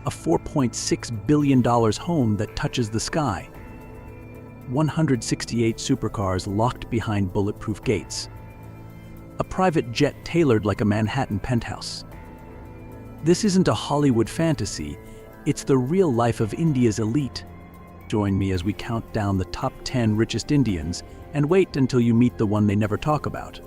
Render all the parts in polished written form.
a $4.6 billion home that touches the sky, 168 supercars locked behind bulletproof gates, a private jet tailored like a Manhattan penthouse. This isn't a Hollywood fantasy, it's the real life of India's elite. Join me as we count down the top 10 richest Indians, and wait until you meet the one they never talk about.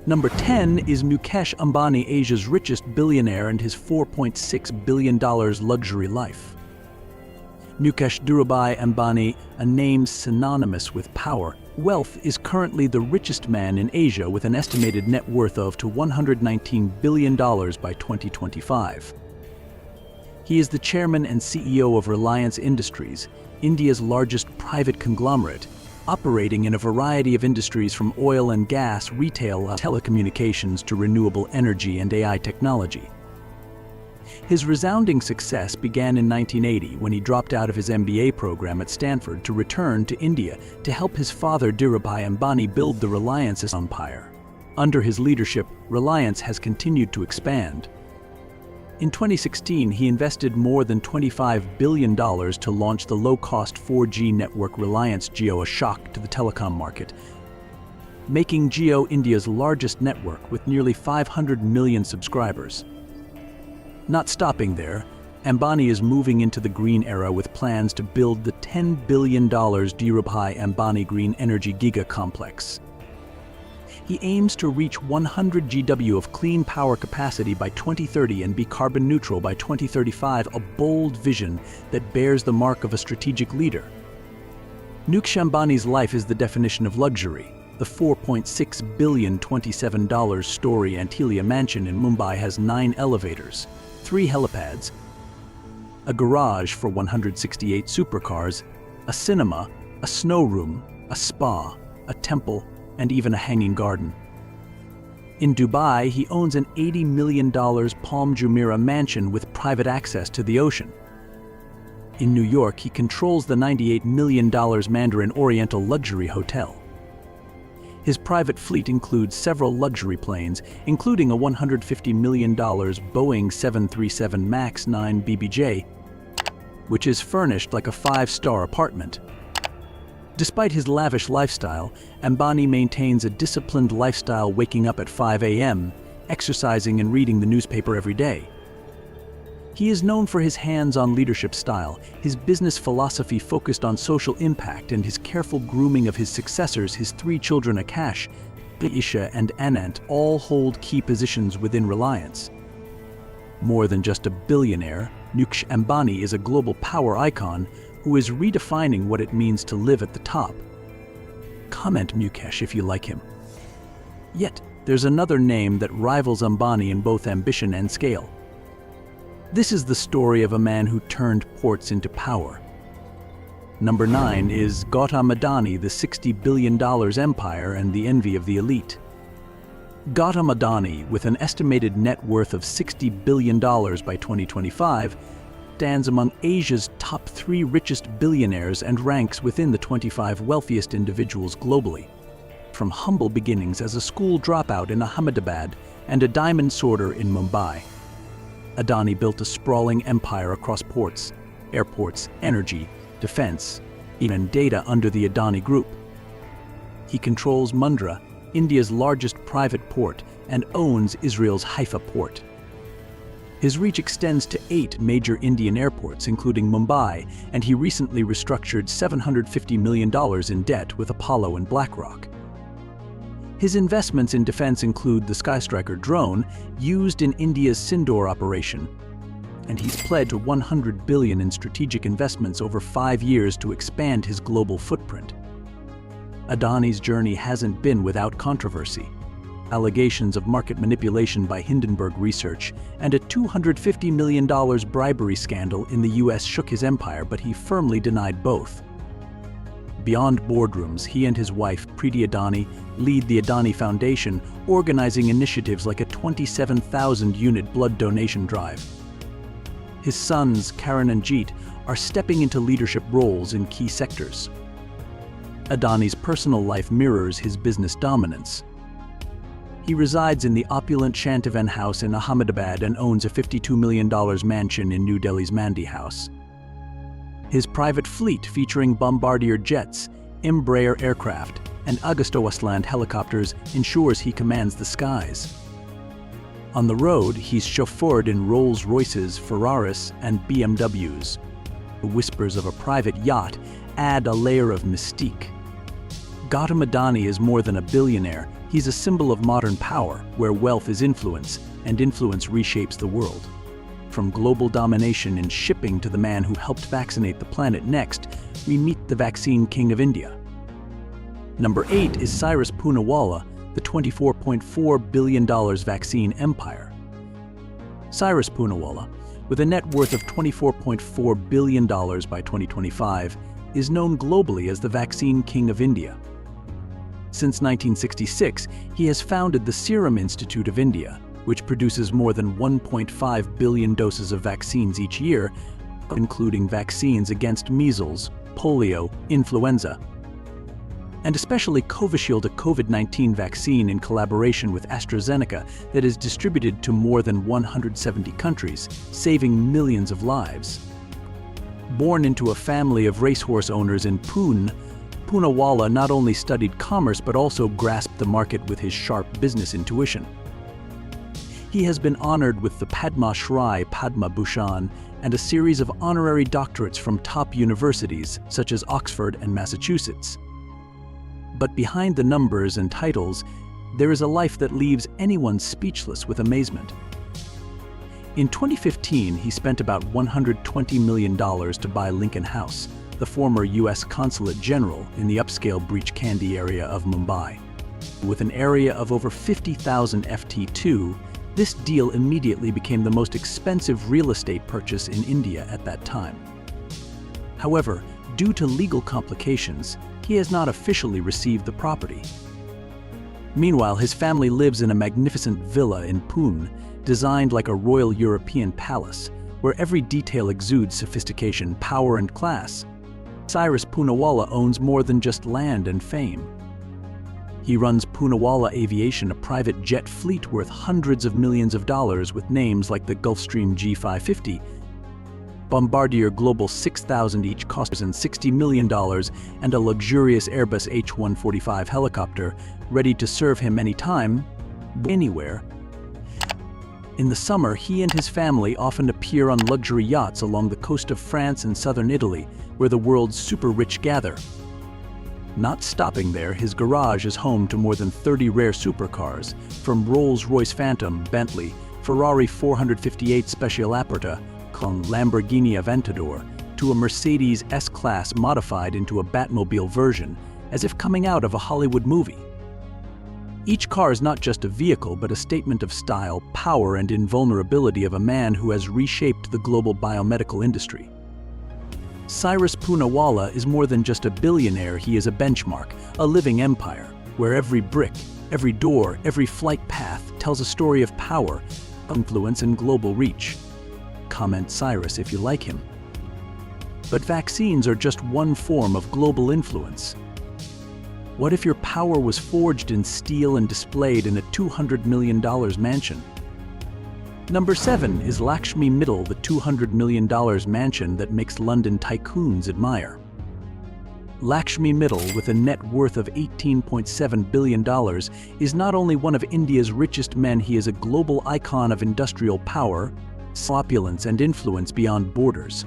Number 10 is Mukesh Ambani, Asia's richest billionaire, and his $4.6 billion luxury life. Mukesh Dhirubhai Ambani, a name synonymous with power, wealth, is currently the richest man in Asia with an estimated net worth of $119 billion by 2025. He is the chairman and CEO of Reliance Industries, India's largest private conglomerate, operating in a variety of industries from oil and gas, retail, telecommunications to renewable energy and AI technology. His resounding success began in 1980 when he dropped out of his MBA program at Stanford to return to India to help his father Dhirubhai Ambani build the Reliance empire. Under his leadership, Reliance has continued to expand. In 2016, he invested more than $25 billion to launch the low-cost 4G network Reliance Jio, a shock to the telecom market, making Jio India's largest network with nearly 500 million subscribers. Not stopping there, Ambani is moving into the green era with plans to build the $10 billion Dhirubhai Ambani Green Energy Giga Complex. He aims to reach 100 GW of clean power capacity by 2030 and be carbon neutral by 2035, a bold vision that bears the mark of a strategic leader. Mukesh Ambani's life is the definition of luxury. The $4.6 billion $27 Antilia mansion in Mumbai has 9 elevators, 3 helipads, a garage for 168 supercars, a cinema, a snow room, a spa, a temple, and even a hanging garden. In Dubai, he owns an $80 million Palm Jumeirah mansion with private access to the ocean. In New York, he controls the $98 million Mandarin Oriental luxury hotel. His private fleet includes several luxury planes, including a $150 million Boeing 737 MAX 9 BBJ, which is furnished like a 5-star apartment. Despite his lavish lifestyle, Ambani maintains a disciplined lifestyle, waking up at 5 a.m., exercising and reading the newspaper every day. He is known for his hands-on leadership style, his business philosophy focused on social impact, and his careful grooming of his successors. His 3 children, Akash, Isha, and Anant, all hold key positions within Reliance. More than just a billionaire, Mukesh Ambani is a global power icon who is redefining what it means to live at the top. Comment Mukesh if you like him. Yet, there's another name that rivals Ambani in both ambition and scale. This is the story of a man who turned ports into power. Number 9 is Gautam Adani, the $60 billion empire and the envy of the elite. Gautam Adani, with an estimated net worth of $60 billion by 2025, stands among Asia's top 3 richest billionaires and ranks within the 25 wealthiest individuals globally. From humble beginnings as a school dropout in Ahmedabad and a diamond sorter in Mumbai, Adani built a sprawling empire across ports, airports, energy, defense, even data under the Adani Group. He controls Mundra, India's largest private port, and owns Israel's Haifa port. His reach extends to 8 major Indian airports, including Mumbai, and he recently restructured $750 million in debt with Apollo and BlackRock. His investments in defense include the Skystriker drone used in India's Sindoor operation, and he's pledged $100 billion in strategic investments over 5 years to expand his global footprint. Adani's journey hasn't been without controversy. Allegations of market manipulation by Hindenburg Research and a $250 million bribery scandal in the US shook his empire, but he firmly denied both. Beyond boardrooms, he and his wife, Preeti Adani, lead the Adani Foundation, organizing initiatives like a 27,000-unit blood donation drive. His sons, Karan and Jeet, are stepping into leadership roles in key sectors. Adani's personal life mirrors his business dominance. He resides in the opulent Shantivan house in Ahmedabad and owns a $52 million mansion in New Delhi's Mandi House. His private fleet, featuring Bombardier jets, Embraer aircraft, and Agusta-Westland helicopters, ensures he commands the skies. On the road, he's chauffeured in Rolls-Royces, Ferraris, and BMWs. The whispers of a private yacht add a layer of mystique. Gautam Adani is more than a billionaire. He's a symbol of modern power, where wealth is influence, and influence reshapes the world. From global domination in shipping to the man who helped vaccinate the planet next, we meet the vaccine king of India. Number 8 is Cyrus Poonawalla, the $24.4 billion vaccine empire. Cyrus Poonawalla, with a net worth of $24.4 billion by 2025, is known globally as the vaccine king of India. Since 1966, he has founded the Serum Institute of India, which produces more than 1.5 billion doses of vaccines each year, including vaccines against measles, polio, influenza, and especially Covishield, a COVID-19 vaccine in collaboration with AstraZeneca that is distributed to more than 170 countries, saving millions of lives. Born into a family of racehorse owners in Pune, Poonawalla not only studied commerce but also grasped the market with his sharp business intuition. He has been honored with the Padma Shri, Padma Bhushan, and a series of honorary doctorates from top universities such as Oxford and Massachusetts. But behind the numbers and titles, there is a life that leaves anyone speechless with amazement. In 2015, he spent about $120 million to buy Lincoln House, the former U.S. Consulate General in the upscale Breach Candy area of Mumbai. With an area of over 50,000 FT2, this deal immediately became the most expensive real estate purchase in India at that time. However, due to legal complications, he has not officially received the property. Meanwhile, his family lives in a magnificent villa in Pune, designed like a royal European palace, where every detail exudes sophistication, power, and class. Cyrus Poonawalla owns more than just land and fame. He runs Poonawalla Aviation, a private jet fleet worth hundreds of millions of dollars with names like the Gulfstream G550, Bombardier Global 6000 each costs $60 million, and a luxurious Airbus H-145 helicopter ready to serve him anytime, anywhere. In the summer, he and his family often appear on luxury yachts along the coast of France and southern Italy, where the world's super-rich gather. Not stopping there, his garage is home to more than 30 rare supercars, from Rolls-Royce Phantom, Bentley, Ferrari 458 Special Aperta, Lamborghini Aventador, to a Mercedes S-Class modified into a Batmobile version, as if coming out of a Hollywood movie. Each car is not just a vehicle, but a statement of style, power, and invulnerability of a man who has reshaped the global biomedical industry. Cyrus Poonawalla is more than just a billionaire. He is a benchmark, a living empire, where every brick, every door, every flight path tells a story of power, influence, and global reach. Comment Cyrus if you like him. But vaccines are just one form of global influence. What if your power was forged in steel and displayed in a $200 million mansion? Number 7 is Lakshmi Mittal, the $200 million mansion that makes London tycoons admire. Lakshmi Mittal, with a net worth of $18.7 billion, is not only one of India's richest men, he is a global icon of industrial power, opulence, and influence beyond borders.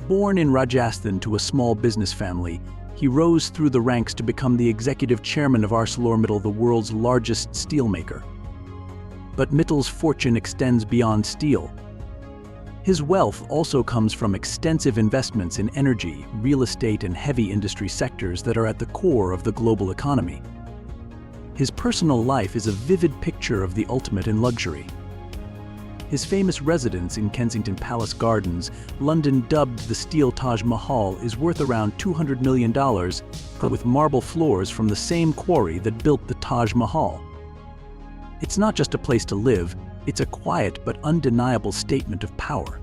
Born in Rajasthan to a small business family, he rose through the ranks to become the executive chairman of ArcelorMittal, the world's largest steelmaker. But Mittal's fortune extends beyond steel. His wealth also comes from extensive investments in energy, real estate, and heavy industry sectors that are at the core of the global economy. His personal life is a vivid picture of the ultimate in luxury. His famous residence in Kensington Palace Gardens, London, dubbed the Steel Taj Mahal, is worth around $200 million, with marble floors from the same quarry that built the Taj Mahal. It's not just a place to live, it's a quiet but undeniable statement of power.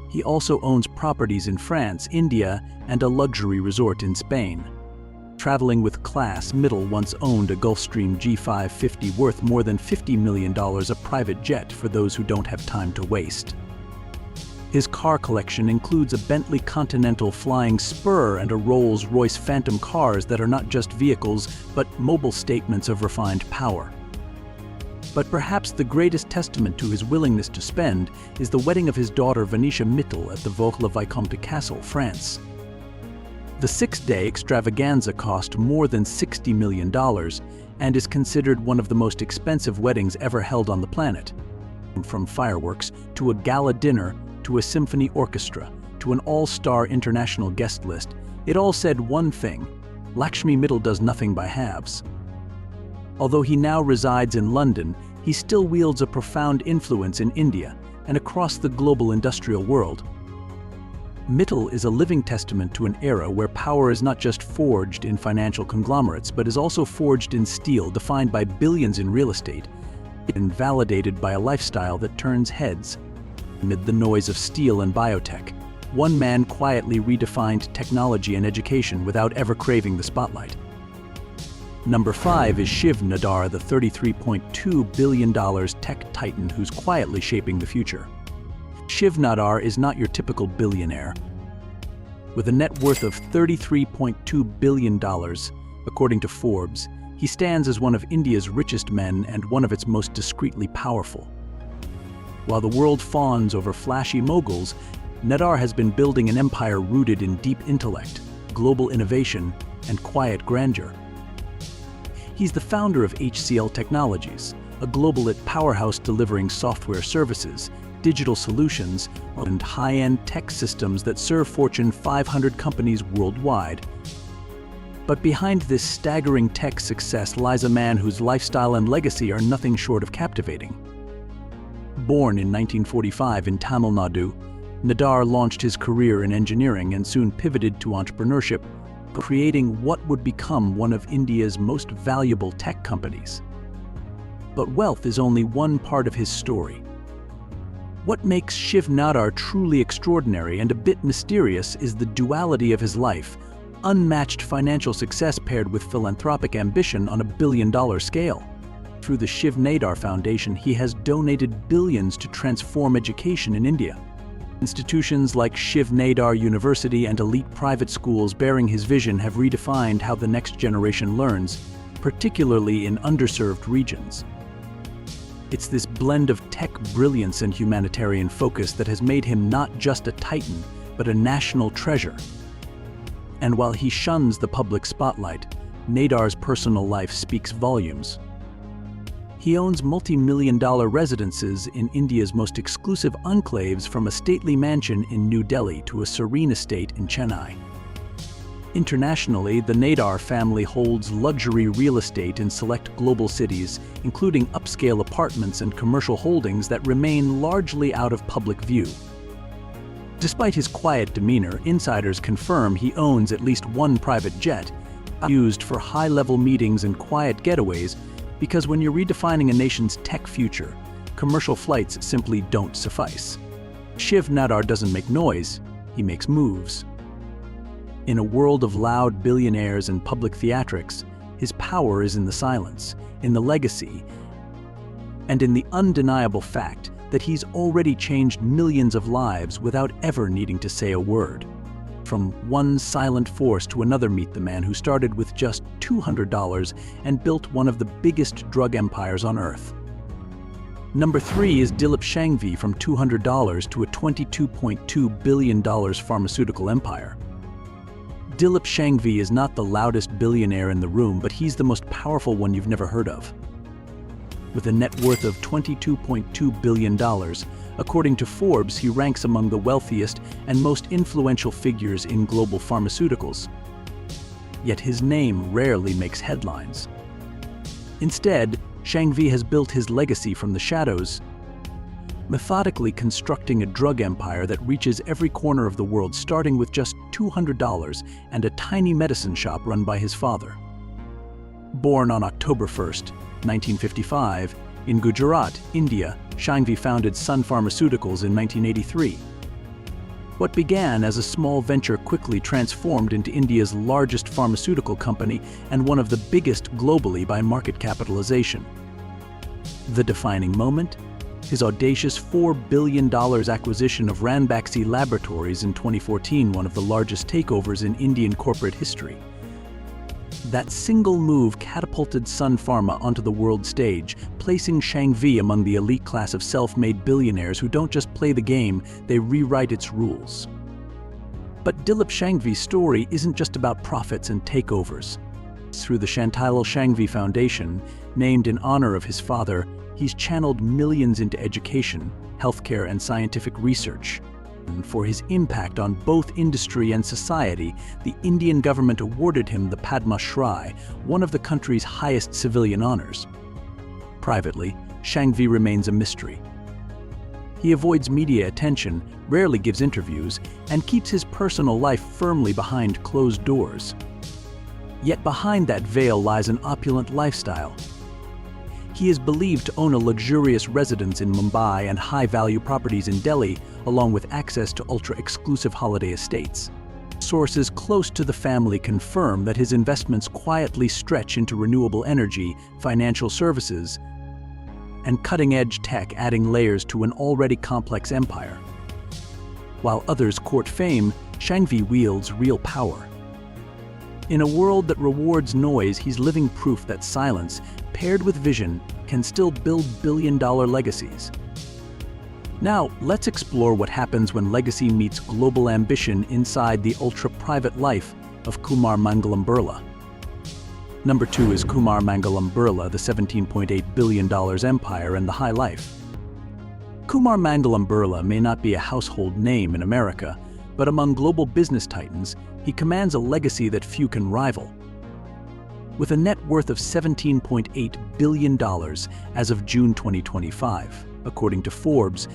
He also owns properties in France, India, and a luxury resort in Spain. Traveling with class, Mittal once owned a Gulfstream G550 worth more than $50 million, a private jet for those who don't have time to waste. His car collection includes a Bentley Continental Flying Spur and a Rolls-Royce Phantom cars that are not just vehicles, but mobile statements of refined power. But perhaps the greatest testament to his willingness to spend is the wedding of his daughter Venetia Mittal at the Vaux-le-Vicomte Castle, France. The 6-day extravaganza cost more than $60 million and is considered one of the most expensive weddings ever held on the planet. From fireworks to a gala dinner to a symphony orchestra to an all-star international guest list, it all said one thing: Lakshmi Mittal does nothing by halves. Although he now resides in London, he still wields a profound influence in India and across the global industrial world. Mittal is a living testament to an era where power is not just forged in financial conglomerates, but is also forged in steel, defined by billions in real estate, and validated by a lifestyle that turns heads. Amid the noise of steel and biotech, one man quietly redefined technology and education without ever craving the spotlight. Number 5 is Shiv Nadar, the $33.2 billion tech titan who's quietly shaping the future. Shiv Nadar is not your typical billionaire. With a net worth of $33.2 billion, according to Forbes, he stands as one of India's richest men and one of its most discreetly powerful. While the world fawns over flashy moguls, Nadar has been building an empire rooted in deep intellect, global innovation, and quiet grandeur. He's the founder of HCL Technologies, a global powerhouse delivering software services, digital solutions, and high-end tech systems that serve Fortune 500 companies worldwide. But behind this staggering tech success lies a man whose lifestyle and legacy are nothing short of captivating. Born in 1945 in Tamil Nadu, Nadar launched his career in engineering and soon pivoted to entrepreneurship, creating what would become one of India's most valuable tech companies. But wealth is only one part of his story. What makes Shiv Nadar truly extraordinary and a bit mysterious is the duality of his life: unmatched financial success paired with philanthropic ambition on a billion-dollar scale. Through the Shiv Nadar Foundation, he has donated billions to transform education in India. Institutions like Shiv Nadar University and elite private schools bearing his vision have redefined how the next generation learns, particularly in underserved regions. It's this blend of tech brilliance and humanitarian focus that has made him not just a titan, but a national treasure. And while he shuns the public spotlight, Nadar's personal life speaks volumes. He owns multi-million-dollar residences in India's most exclusive enclaves, from a stately mansion in New Delhi to a serene estate in Chennai. Internationally, the Nadar family holds luxury real estate in select global cities, including upscale apartments and commercial holdings that remain largely out of public view. Despite his quiet demeanor, insiders confirm he owns at least one private jet, used for high-level meetings and quiet getaways, because when you're redefining a nation's tech future, commercial flights simply don't suffice. Shiv Nadar doesn't make noise, he makes moves. In a world of loud billionaires and public theatrics, his power is in the silence, in the legacy, and in the undeniable fact that he's already changed millions of lives without ever needing to say a word. From one silent force to another, meet the man who started with just $200 and built one of the biggest drug empires on Earth. Number 3 is Dilip Shanghvi, from $200 to a $22.2 billion pharmaceutical empire. Dilip Shanghvi is not the loudest billionaire in the room, but he's the most powerful one you've never heard of. With a net worth of $22.2 billion, according to Forbes, he ranks among the wealthiest and most influential figures in global pharmaceuticals. Yet his name rarely makes headlines. Instead, Shanghvi has built his legacy from the shadows, methodically constructing a drug empire that reaches every corner of the world, starting with just $200 and a tiny medicine shop run by his father. Born on October 1st, 1955, in Gujarat, India, Shanghvi founded Sun Pharmaceuticals in 1983. What began as a small venture quickly transformed into India's largest pharmaceutical company and one of the biggest globally by market capitalization. The defining moment? His audacious $4 billion acquisition of Ranbaxy Laboratories in 2014, one of the largest takeovers in Indian corporate history. That single move catapulted Sun Pharma onto the world stage, placing Shanghvi among the elite class of self-made billionaires who don't just play the game, they rewrite its rules. But Dilip Shanghvi's story isn't just about profits and takeovers. Through the Chantilal Shanghvi Foundation, named in honor of his father, he's channeled millions into education, healthcare, and scientific research. And for his impact on both industry and society, the Indian government awarded him the Padma Shri, one of the country's highest civilian honors. Privately, Shanghvi remains a mystery. He avoids media attention, rarely gives interviews, and keeps his personal life firmly behind closed doors. Yet behind that veil lies an opulent lifestyle. He is believed to own a luxurious residence in Mumbai and high-value properties in Delhi, along with access to ultra-exclusive holiday estates. Sources close to the family confirm that his investments quietly stretch into renewable energy, financial services, and cutting-edge tech, adding layers to an already complex empire. While others court fame, Shanghvi wields real power. In a world that rewards noise, he's living proof that silence, paired with vision, can still build billion-dollar legacies. Now, let's explore what happens when legacy meets global ambition inside the ultra-private life of Kumar Mangalam Birla. Number 2 is Kumar Mangalam Birla, the $17.8 billion empire and the high life. Kumar Mangalam Birla may not be a household name in America, but among global business titans, he commands a legacy that few can rival. With a net worth of $17.8 billion as of June 2025, according to Forbes,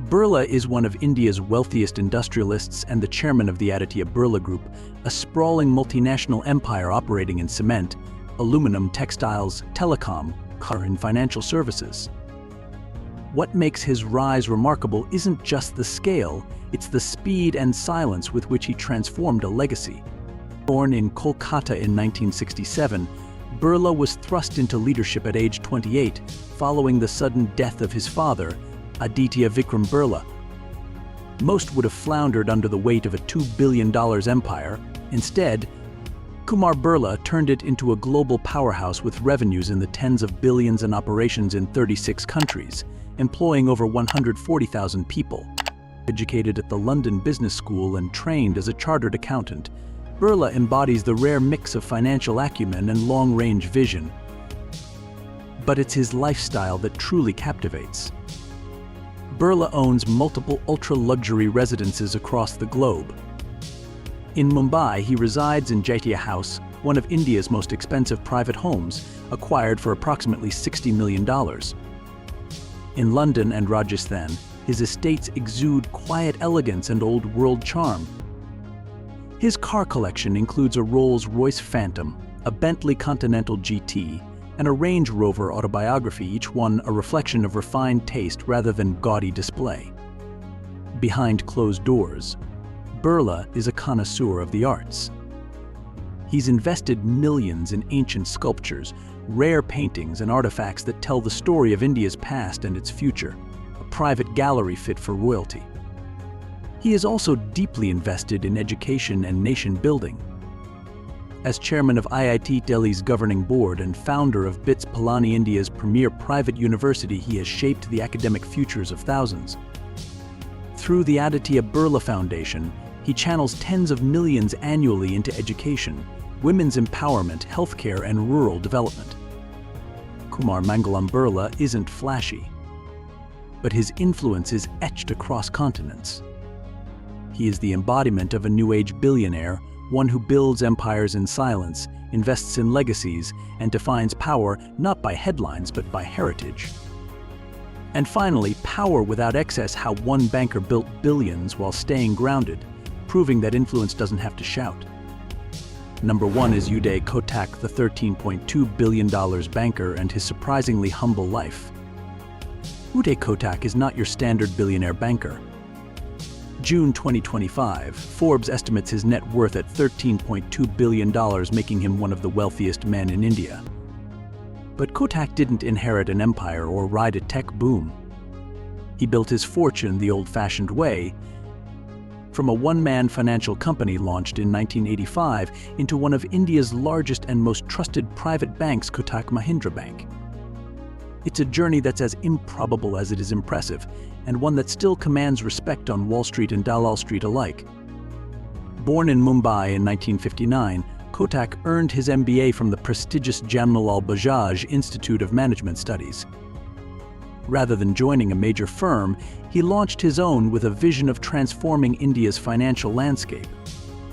Birla is one of India's wealthiest industrialists and the chairman of the Aditya Birla Group, a sprawling multinational empire operating in cement, aluminum, textiles, telecom, car, and financial services. What makes his rise remarkable isn't just the scale, it's the speed and silence with which he transformed a legacy. Born in Kolkata in 1967, Birla was thrust into leadership at age 28, following the sudden death of his father, Aditya Vikram Birla. Most would have floundered under the weight of a $2 billion empire. Instead, Kumar Birla turned it into a global powerhouse with revenues in the tens of billions and operations in 36 countries, employing over 140,000 people. Educated at the London Business School and trained as a chartered accountant, Birla embodies the rare mix of financial acumen and long-range vision. But it's his lifestyle that truly captivates. Birla owns multiple ultra-luxury residences across the globe. In Mumbai, he resides in Jaitia House, one of India's most expensive private homes, acquired for approximately $60 million. In London and Rajasthan, his estates exude quiet elegance and old-world charm. His car collection includes a Rolls-Royce Phantom, a Bentley Continental GT, and a Range Rover Autobiography, each one a reflection of refined taste rather than gaudy display. Behind closed doors, Birla is a connoisseur of the arts. He's invested millions in ancient sculptures, rare paintings, and artifacts that tell the story of India's past and its future, a private gallery fit for royalty. He is also deeply invested in education and nation building. As chairman of IIT Delhi's governing board and founder of BITS Pilani, India's premier private university, he has shaped the academic futures of thousands. Through the Aditya Birla Foundation, he channels tens of millions annually into education, women's empowerment, healthcare, and rural development. Kumar Mangalam Birla isn't flashy, but his influence is etched across continents. He is the embodiment of a new age billionaire, one who builds empires in silence, invests in legacies, and defines power not by headlines but by heritage. And finally, power without excess: how one banker built billions while staying grounded, proving that influence doesn't have to shout. Number 1 is Uday Kotak, the $13.2 billion banker, and his surprisingly humble life. Uday Kotak is not your standard billionaire banker. June 2025, Forbes estimates his net worth at $13.2 billion, making him one of the wealthiest men in India. But Kotak didn't inherit an empire or ride a tech boom. He built his fortune the old-fashioned way, from a one-man financial company launched in 1985 into one of India's largest and most trusted private banks, Kotak Mahindra Bank. It's a journey that's as improbable as it is impressive, and one that still commands respect on Wall Street and Dalal Street alike. Born in Mumbai in 1959, Kotak earned his MBA from the prestigious Jamnalal Bajaj Institute of Management Studies. Rather than joining a major firm, he launched his own with a vision of transforming India's financial landscape.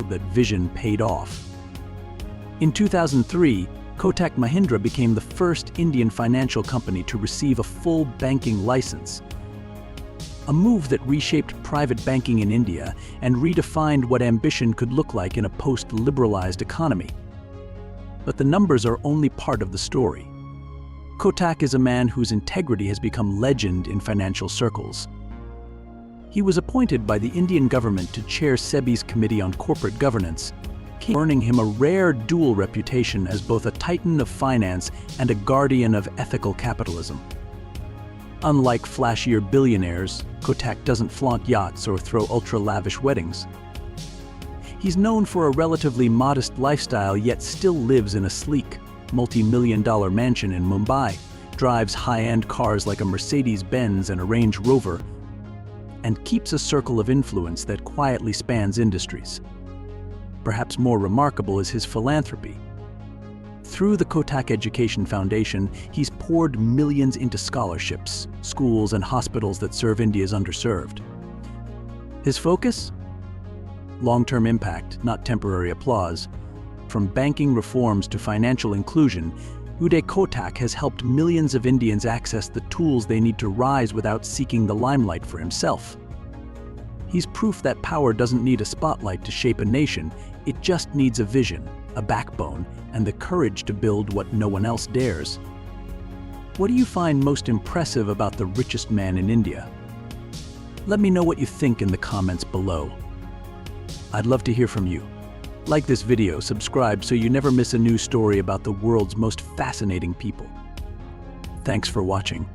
That vision paid off. In 2003, Kotak Mahindra became the first Indian financial company to receive a full banking license, a move that reshaped private banking in India and redefined what ambition could look like in a post-liberalized economy. But the numbers are only part of the story. Kotak is a man whose integrity has become legend in financial circles. He was appointed by the Indian government to chair SEBI's Committee on Corporate Governance, earning him a rare dual reputation as both a titan of finance and a guardian of ethical capitalism. Unlike flashier billionaires, Kotak doesn't flaunt yachts or throw ultra-lavish weddings. He's known for a relatively modest lifestyle, yet still lives in a sleek, multi-million-dollar mansion in Mumbai, drives high-end cars like a Mercedes-Benz and a Range Rover, and keeps a circle of influence that quietly spans industries. Perhaps more remarkable is his philanthropy. Through the Kotak Education Foundation, he's poured millions into scholarships, schools, and hospitals that serve India's underserved. His focus? Long-term impact, not temporary applause. From banking reforms to financial inclusion, Uday Kotak has helped millions of Indians access the tools they need to rise without seeking the limelight for himself. He's proof that power doesn't need a spotlight to shape a nation, it just needs a vision, a backbone, and the courage to build what no one else dares. What do you find most impressive about the richest man in India? Let me know what you think in the comments below. I'd love to hear from you. Like this video, subscribe so you never miss a new story about the world's most fascinating people. Thanks for watching.